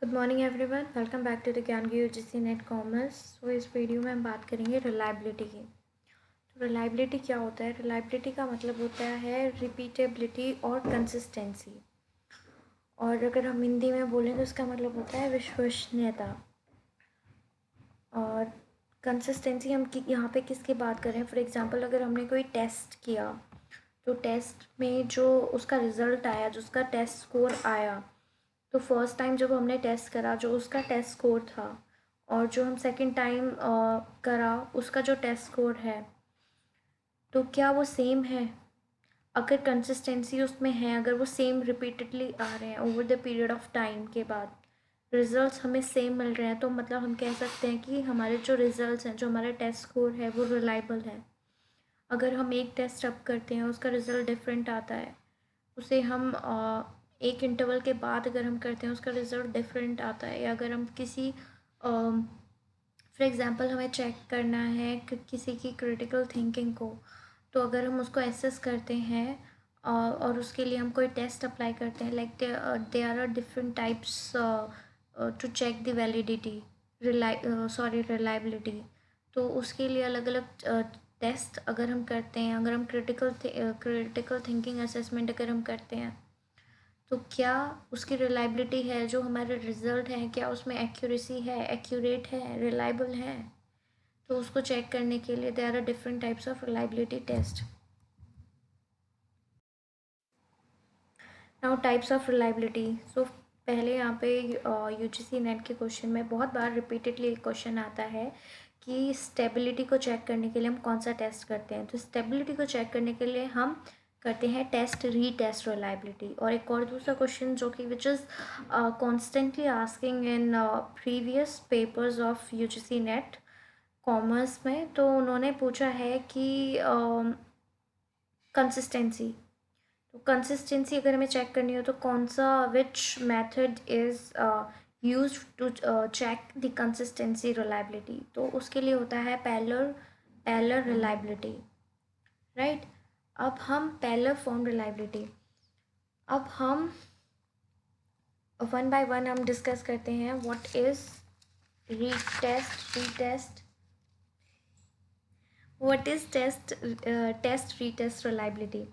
Good morning everyone, welcome back to the ज्ञानगी UGC NET commerce. So इस video में हम बात करेंगे रिलायबिलिटी की। तो रिलायबिलिटी क्या होता है? रिलायबिलिटी का मतलब होता है रिपीटेबिलिटी और कंसिस्टेंसी। और अगर हम हिंदी में बोलें तो इसका मतलब होता है विश्वसनीयता। और कंसिस्टेंसी हम यहाँ पे किसकी बात करें? फॉर एग्जांपल अगर हमने कोई टेस्ट किया तो टेस्ट में जो उसका रिज़ल्ट आया, जो उसका टेस्ट स्कोर आया, तो फर्स्ट टाइम जब हमने टेस्ट करा जो उसका टेस्ट स्कोर था और जो हम सेकंड टाइम करा उसका जो टेस्ट स्कोर है, तो क्या वो सेम है? अगर कंसिस्टेंसी उसमें है, अगर वो सेम रिपीटेडली आ रहे हैं over the period of time के बाद रिजल्ट्स हमें सेम मिल रहे हैं, तो मतलब हम कह सकते हैं कि हमारे जो रिजल्ट्स हैं, जो हमारा टेस्ट स्कोर है, वो रिलायबल है। अगर हम एक टेस्ट अब करते हैं उसका रिज़ल्ट डिफरेंट आता है, उसे हम एक इंटरवल के बाद अगर हम करते हैं उसका रिज़ल्ट डिफरेंट आता है, या अगर हम किसी फॉर एग्ज़ाम्पल हमें चेक करना है कि किसी की क्रिटिकल थिंकिंग को, तो अगर हम उसको एसेस करते हैं और उसके लिए हम कोई टेस्ट अप्लाई करते हैं, like they are different types to check the validity reliability. तो उसके लिए अलग अलग टेस्ट अगर हम करते हैं, अगर हम क्रिटिकल थिंकिंग असेसमेंट अगर हम करते हैं, तो क्या उसकी रिलायबिलिटी है, जो हमारे रिज़ल्ट हैं क्या उसमें एक्यूरेसी है, एक्यूरेट है, रिलायबल है? तो उसको चेक करने के लिए there are different types of reliability test. Now types of reliability. So पहले यहाँ पे यूजीसी नेट के क्वेश्चन में बहुत बार रिपीटेडली एक क्वेश्चन आता है कि स्टेबिलिटी को चेक करने के लिए हम कौन सा टेस्ट करते हैं। तो स्टेबिलिटी को चेक करने के लिए हम करते हैं टेस्ट रीटेस्ट रिलायबिलिटी। और एक और दूसरा क्वेश्चन जो कि which is constantly asking in previous papers of UGC NET commerce में, तो उन्होंने पूछा है कि कंसिस्टेंसी। तो कंसिस्टेंसी अगर हमें चेक करनी हो तो कौन सा which method is use to check the consistency reliability, तो उसके लिए होता है पैरेलल रिलायबिलिटी, राइट। अब हम पैरेलल फॉर्म रिलायबिलिटी, अब हम वन बाय वन हम डिस्कस करते हैं what is retest what is test retest reliability.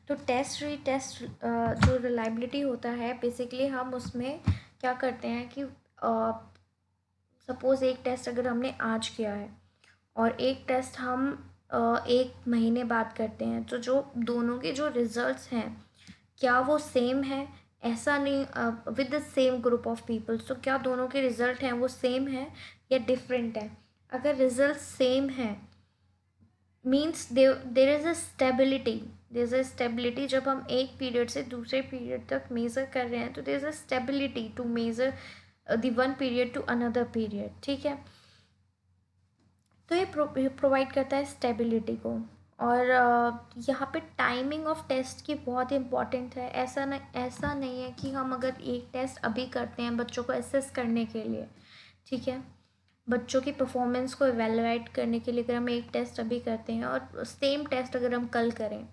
तो टेस्ट रीटेस्ट जो रिलायबिलिटी होता है, बेसिकली हम उसमें क्या करते हैं कि सपोज़ एक टेस्ट अगर हमने आज किया है और एक टेस्ट हम एक महीने बाद करते हैं, तो जो दोनों के जो रिज़ल्ट्स हैं क्या वो सेम है? ऐसा नहीं, with the same group of peoples, तो क्या दोनों के रिज़ल्ट हैं वो सेम है या डिफरेंट है? अगर रिज़ल्ट सेम है means there is a stability. जब हम एक पीरियड से दूसरे पीरियड तक मेज़र कर रहे हैं तो there is a stability to measure the one period to another period, ठीक है। तो ये प्रोवाइड करता है स्टेबिलिटी को। और यहाँ पे टाइमिंग ऑफ टेस्ट की बहुत इम्पॉर्टेंट है। ऐसा नहीं है कि हम अगर एक टेस्ट अभी करते हैं बच्चों को एसेस करने के लिए, ठीक है, बच्चों की परफॉर्मेंस को एवेलुएट करने के लिए अगर हम एक टेस्ट अभी करते हैं और सेम टेस्ट अगर हम कल करें,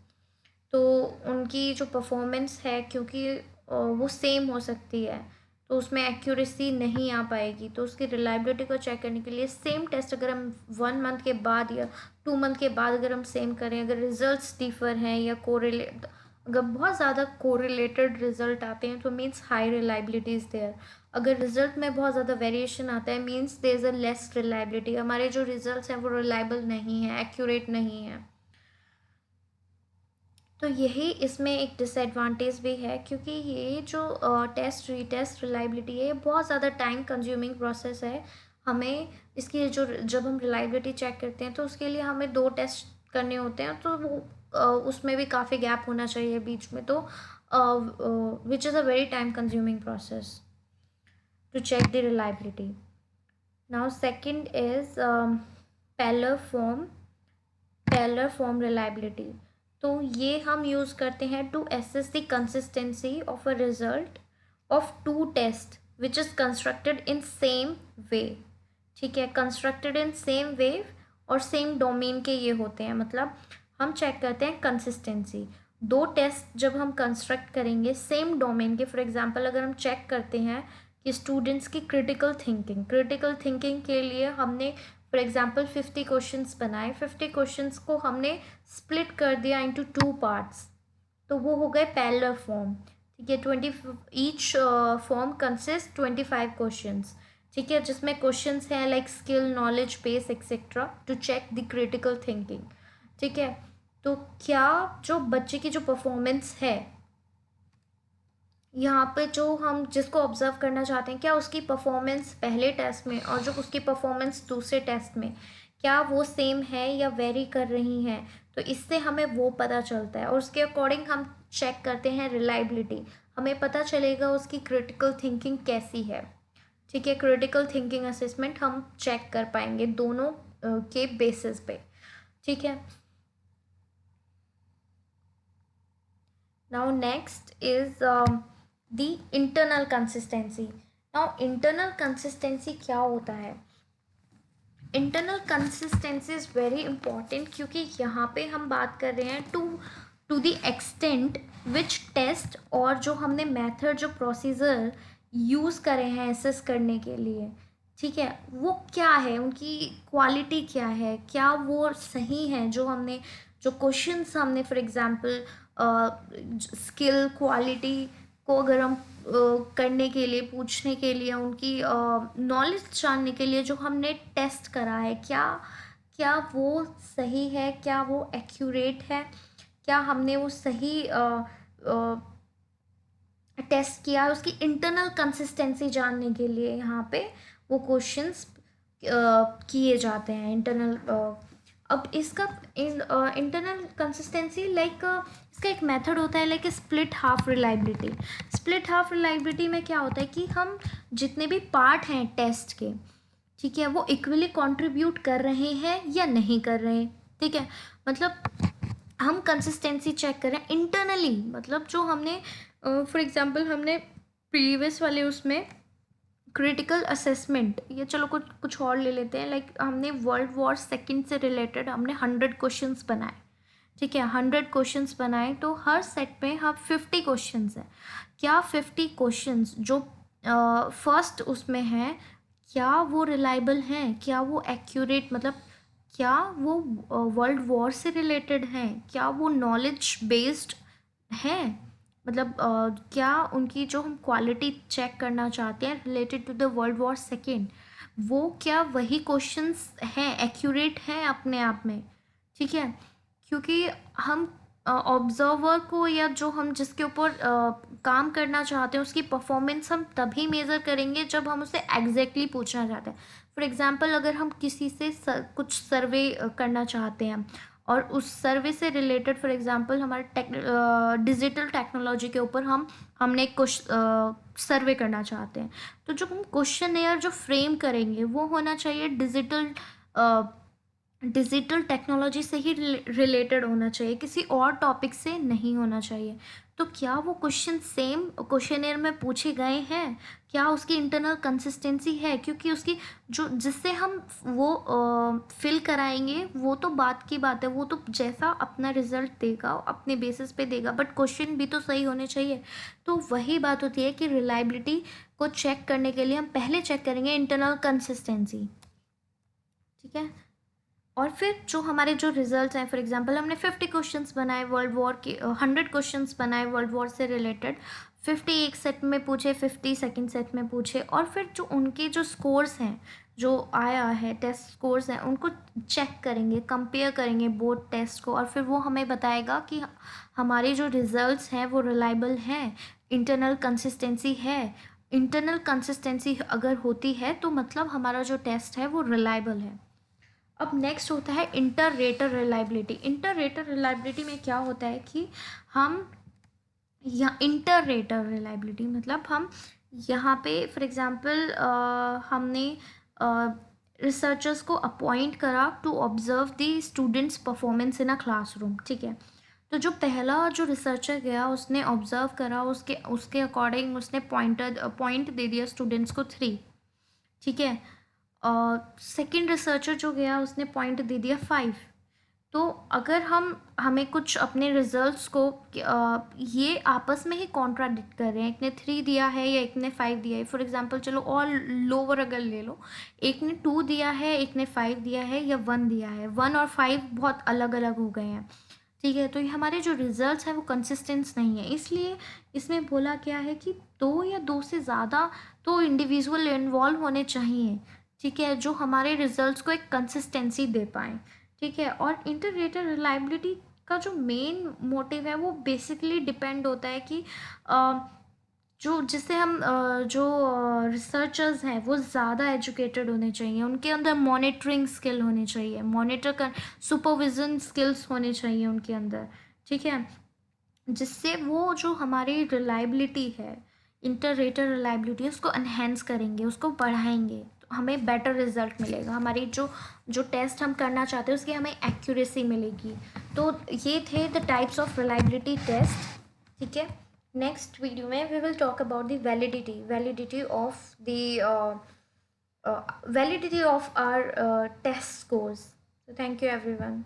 तो उनकी जो परफॉर्मेंस है, क्योंकि वो सेम हो सकती है, तो उसमें एक्यूरेसी नहीं आ पाएगी। तो उसकी रिलायबिलिटी को चेक करने के लिए सेम टेस्ट अगर हम 1 मंथ के बाद या 2 मंथ के बाद अगर हम सेम करें, अगर रिजल्ट्स डिफर हैं या कोरिलेट, अगर बहुत ज़्यादा कोरिलेटेड रिजल्ट आते हैं तो means high reliability is there. अगर रिजल्ट में बहुत ज़्यादा वेरिएशन आता है means there is a less reliability, हमारे जो रिजल्ट्स हैं वो रिलायबल नहीं है, एक्यूरेट नहीं है। तो यही इसमें एक डिसएडवांटेज भी है, क्योंकि ये जो टेस्ट रीटेस्ट रिलायबिलिटी है ये बहुत ज़्यादा टाइम कंज्यूमिंग प्रोसेस है। हमें इसकी जो जब हम रिलायबिलिटी चेक करते हैं तो उसके लिए हमें 2 टेस्ट करने होते हैं, तो वो उसमें भी काफ़ी गैप होना चाहिए बीच में, तो which is a very time consuming process to check the reliability. Now second is parallel form reliability. तो ये हम यूज़ करते हैं to assess the consistency of a result of 2 test which is constructed in same way, ठीक है, constructed in same वे और same domain के ये होते हैं। मतलब हम चेक करते हैं कंसिस्टेंसी, 2 टेस्ट जब हम कंस्ट्रक्ट करेंगे सेम डोमेन के, फॉर एग्जांपल अगर हम चेक करते हैं कि स्टूडेंट्स की क्रिटिकल थिंकिंग के लिए हमने फॉर एग्जांपल 50 क्वेश्चंस बनाए, 50 क्वेश्चंस को हमने स्प्लिट कर दिया इनटू 2 पार्ट्स, तो वो हो गए पैरेलल फॉर्म। ठीक है, 20 ईच फॉर्म कंसिस्ट 25 क्वेश्चंस। ठीक है, जिसमें क्वेश्चंस हैं like skill, knowledge base etcetera to check the critical thinking. ठीक है, तो क्या जो बच्चे की जो परफॉर्मेंस है यहाँ पे, जो हम जिसको ऑब्जर्व करना चाहते हैं, क्या उसकी परफॉर्मेंस पहले टेस्ट में और जो उसकी परफॉर्मेंस दूसरे टेस्ट में, क्या वो सेम है या वेरी कर रही हैं, तो इससे हमें वो पता चलता है और उसके अकॉर्डिंग हम चेक करते हैं रिलायबिलिटी। हमें पता चलेगा उसकी क्रिटिकल थिंकिंग कैसी है। ठीक है, क्रिटिकल थिंकिंग असेसमेंट हम चेक कर पाएंगे दोनों के बेसिस पे। ठीक है, now next is the internal consistency. Now internal consistency क्या होता है? Internal consistency is very important, क्योंकि यहाँ पे हम बात कर रहे हैं to the extent which test और जो हमने मेथड, जो प्रोसीजर यूज़ करे हैं एसेस करने के लिए, ठीक है, वो क्या है, उनकी क्वालिटी क्या है, क्या वो सही है, जो क्वेश्चंस हमने फॉर एग्जांपल स्किल क्वालिटी को अगर हम करने के लिए, पूछने के लिए, उनकी नॉलेज जानने के लिए जो हमने टेस्ट करा है, क्या क्या वो सही है, क्या वो एक्यूरेट है, क्या हमने वो सही टेस्ट किया, उसकी इंटरनल कंसिस्टेंसी जानने के लिए यहाँ पे वो क्वेश्चंस किए जाते हैं इंटरनल। अब इसका इंटरनल कंसिस्टेंसी लाइक इसका एक मेथड होता है like split half reliability. Split half reliability में क्या होता है कि हम जितने भी पार्ट हैं टेस्ट के, ठीक है, वो इक्वली कंट्रीब्यूट कर रहे हैं या नहीं कर रहे हैं। ठीक है, मतलब हम कंसिस्टेंसी चेक करें इंटरनली, मतलब जो हमने फॉर एग्जांपल हमने प्रीवियस वाले उसमें क्रिटिकल असेसमेंट, या चलो कुछ और ले लेते हैं, लाइक हमने वर्ल्ड वॉर सेकंड से रिलेटेड हमने 100 क्वेश्चंस बनाए। ठीक है, 100 क्वेश्चंस बनाए, तो हर सेट में हम 50 क्वेश्चंस हैं। क्या 50 क्वेश्चंस जो फर्स्ट उसमें हैं, क्या वो रिलायबल हैं, क्या वो एक्यूरेट, मतलब क्या वो वर्ल्ड वॉर से रिलेटेड हैं, क्या वो नॉलेज बेस्ड हैं, मतलब क्या उनकी जो हम क्वालिटी चेक करना चाहते हैं related to the world war second, वो क्या वही क्वेश्चंस हैं, एक्यूरेट हैं अपने आप में। ठीक है, क्योंकि हम ऑब्जर्वर को, या जो हम जिसके ऊपर काम करना चाहते हैं, उसकी परफॉर्मेंस हम तभी मेज़र करेंगे जब हम उसे एग्जैक्टली पूछना चाहते हैं। फॉर एग्जांपल अगर हम किसी से कुछ सर्वे करना चाहते हैं और उस सर्वे से रिलेटेड फॉर एग्जांपल हमारे डिजिटल टेक्नोलॉजी के ऊपर हमने कुछ सर्वे करना चाहते हैं, तो जो हम क्वेश्चन जो फ्रेम करेंगे वो होना चाहिए डिजिटल टेक्नोलॉजी से ही रिलेटेड होना चाहिए, किसी और टॉपिक से नहीं होना चाहिए। तो क्या वो क्वेश्चन सेम क्वेश्चनेयर में पूछे गए हैं, क्या उसकी इंटरनल कंसिस्टेंसी है, क्योंकि उसकी जो जिससे हम वो फिल कराएंगे वो तो बात की बात है, वो तो जैसा अपना रिजल्ट देगा अपने बेसिस पे देगा, बट क्वेश्चन भी तो सही होने चाहिए। तो वही बात होती है कि रिलायबिलिटी को चेक करने के लिए हम पहले चेक करेंगे इंटरनल कंसिस्टेंसी। ठीक है, और फिर जो हमारे जो रिजल्ट्स हैं, फॉर एग्जांपल हमने 50 क्वेश्चंस बनाए वर्ल्ड वॉर के, 100 क्वेश्चंस बनाए वर्ल्ड वॉर से रिलेटेड, 50 एक सेट में पूछे, 50 सेकंड सेट में पूछे, और फिर जो उनके जो स्कोर्स हैं, जो आया है टेस्ट स्कोर्स हैं, उनको चेक करेंगे, कंपेयर करेंगे बोथ टेस्ट को, और फिर वो हमें बताएगा कि हमारे जो रिजल्ट्स हैं वो रिलायबल हैं, इंटरनल कंसिस्टेंसी है। इंटरनल कंसिस्टेंसी अगर होती है तो मतलब हमारा जो टेस्ट है वो रिलायबल है। अब नेक्स्ट होता है inter rater reliability. Inter rater reliability में क्या होता है कि हम या इंटर रेटर रिलायबिलिटी मतलब हम यहाँ पे फॉर एग्जांपल हमने रिसर्चर्स को अपॉइंट करा to observe the students performance in a classroom. ठीक है, तो जो पहला जो रिसर्चर गया उसने ऑब्जर्व करा, उसके अकॉर्डिंग उसने पॉइंट दे दिया स्टूडेंट्स को 3। ठीक है, सेकंड रिसर्चर जो गया उसने पॉइंट दे दिया 5। तो अगर हमें कुछ अपने रिजल्ट्स को ये आपस में ही कॉन्ट्राडिक्ट कर रहे हैं, एक ने 3 दिया है या एक ने 5 दिया है, फॉर एग्जांपल चलो और लोअर अगर ले लो, एक ने 2 दिया है, एक ने 5 दिया है या 1 दिया है, 1 और 5 बहुत अलग अलग हो गए हैं, ठीक है। तो ये हमारे जो रिजल्ट्स हैं वो कंसिस्टेंस नहीं है, इसलिए इसमें बोला क्या है कि 2 या 2 से ज़्यादा तो इंडिविजुअल इन्वॉल्व होने चाहिए, ठीक है, जो हमारे रिजल्ट्स को एक कंसिस्टेंसी दे पाएँ, ठीक है। और इंटररेटर रिलायबिलिटी का जो मेन मोटिव है वो बेसिकली डिपेंड होता है कि जो जिससे हम जो रिसर्चर्स हैं वो ज़्यादा एजुकेटेड होने चाहिए, उनके अंदर मॉनिटरिंग स्किल होनी चाहिए, मॉनिटर कर सुपरविज़न स्किल्स होने चाहिए उनके अंदर, ठीक है, जिससे वो जो हमारी रिलायबिलिटी है, इंटररेटर रिलायबिलिटी, उसको एनहेंस करेंगे, उसको बढ़ाएंगे, तो हमें बेटर रिजल्ट मिलेगा, हमारी जो जो टेस्ट हम करना चाहते हैं उसकी हमें एक्यूरेसी मिलेगी। तो ये थे the types of reliability test, ठीक है। नेक्स्ट वीडियो में we will talk about the validity of our test scores. So thank you everyone.